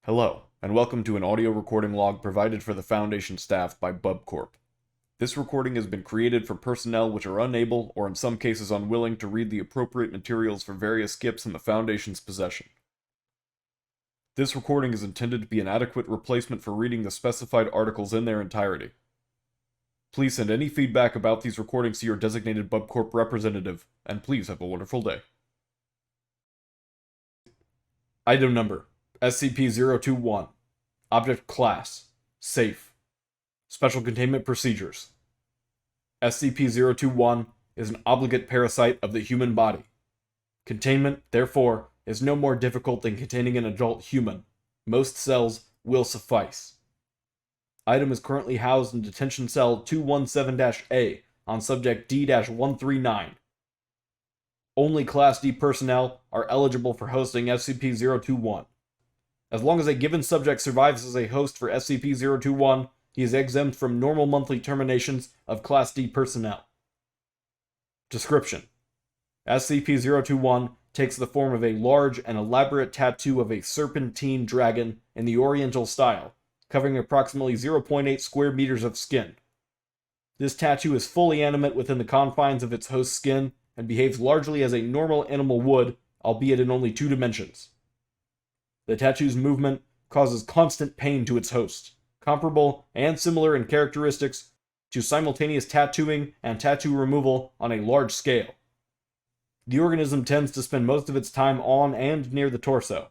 Hello, and welcome to an audio recording log provided for the Foundation staff by BubCorp. This recording has been created for personnel which are unable, or in some cases unwilling, to read the appropriate materials for various skips in the Foundation's possession. This recording is intended to be an adequate replacement for reading the specified articles in their entirety. Please send any feedback about these recordings to your designated BubCorp representative, and please have a wonderful day. Item Number: SCP-021. Object Class: Safe. Special Containment Procedures. SCP-021 is an obligate parasite of the human body. Containment, therefore, is no more difficult than containing an adult human. Most cells will suffice. Item is currently housed in Detention Cell 217-A on Subject D-139. Only Class D personnel are eligible for hosting SCP-021. As long as a given subject survives as a host for SCP-021, he is exempt from normal monthly terminations of Class D personnel. Description: SCP-021 takes the form of a large and elaborate tattoo of a serpentine dragon in the Oriental style, covering approximately 0.8 square meters of skin. This tattoo is fully animate within the confines of its host's skin and behaves largely as a normal animal would, albeit in only 2 dimensions. The tattoo's movement causes constant pain to its host, comparable and similar in characteristics to simultaneous tattooing and tattoo removal on a large scale. The organism tends to spend most of its time on and near the torso.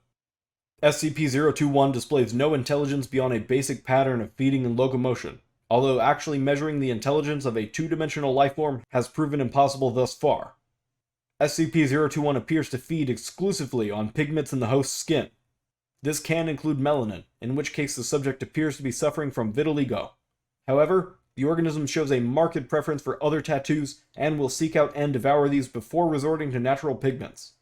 SCP-021 displays no intelligence beyond a basic pattern of feeding and locomotion, although actually measuring the intelligence of a 2-dimensional lifeform has proven impossible thus far. SCP-021 appears to feed exclusively on pigments in the host's skin. This can include melanin, in which case the subject appears to be suffering from vitiligo. However, the organism shows a marked preference for other tattoos and will seek out and devour these before resorting to natural pigments.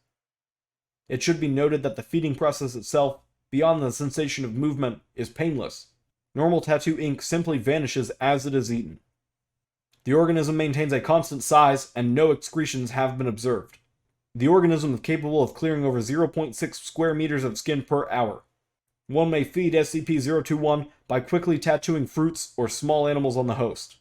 It should be noted that the feeding process itself, beyond the sensation of movement, is painless. Normal tattoo ink simply vanishes as it is eaten. The organism maintains a constant size, and no excretions have been observed. The organism is capable of clearing over 0.6 square meters of skin per hour. One may feed SCP-021 by quickly tattooing fruits or small animals on the host.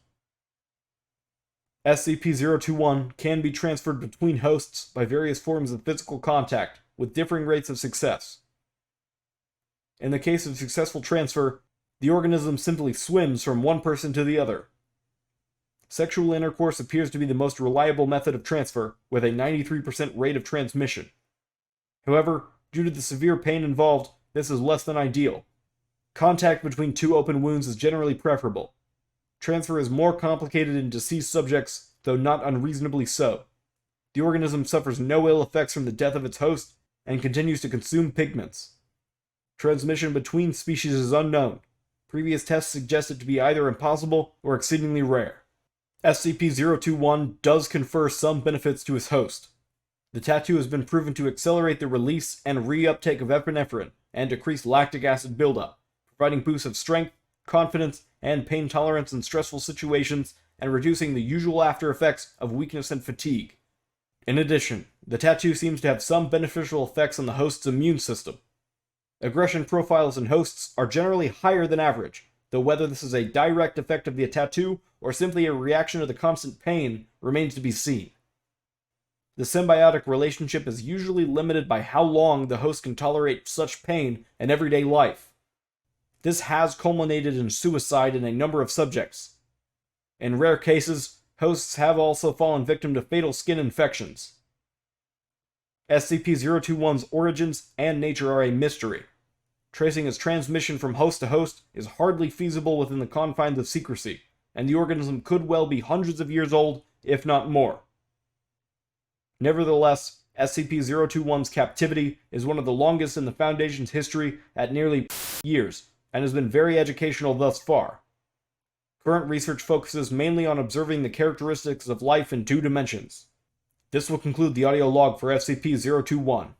SCP-021 can be transferred between hosts by various forms of physical contact, with differing rates of success. In the case of successful transfer, the organism simply swims from one person to the other. Sexual intercourse appears to be the most reliable method of transfer, with a 93% rate of transmission. However, due to the severe pain involved, this is less than ideal. Contact between 2 open wounds is generally preferable. Transfer is more complicated in deceased subjects, though not unreasonably so. The organism suffers no ill effects from the death of its host, and continues to consume pigments. Transmission between species is unknown. Previous tests suggest it to be either impossible or exceedingly rare. SCP-021 does confer some benefits to its host. The tattoo has been proven to accelerate the release and reuptake of epinephrine and decrease lactic acid buildup, providing boosts of strength, confidence, and pain tolerance in stressful situations, and reducing the usual after effects of weakness and fatigue. In addition, the tattoo seems to have some beneficial effects on the host's immune system. Aggression profiles in hosts are generally higher than average, though whether this is a direct effect of the tattoo or simply a reaction to the constant pain remains to be seen. The symbiotic relationship is usually limited by how long the host can tolerate such pain in everyday life. This has culminated in suicide in a number of subjects. In rare cases, hosts have also fallen victim to fatal skin infections. SCP-021's origins and nature are a mystery. Tracing its transmission from host to host is hardly feasible within the confines of secrecy, and the organism could well be hundreds of years old, if not more. Nevertheless, SCP-021's captivity is one of the longest in the Foundation's history at nearly years, and has been very educational thus far. Current research focuses mainly on observing the characteristics of life in 2 dimensions. This will conclude the audio log for SCP-021.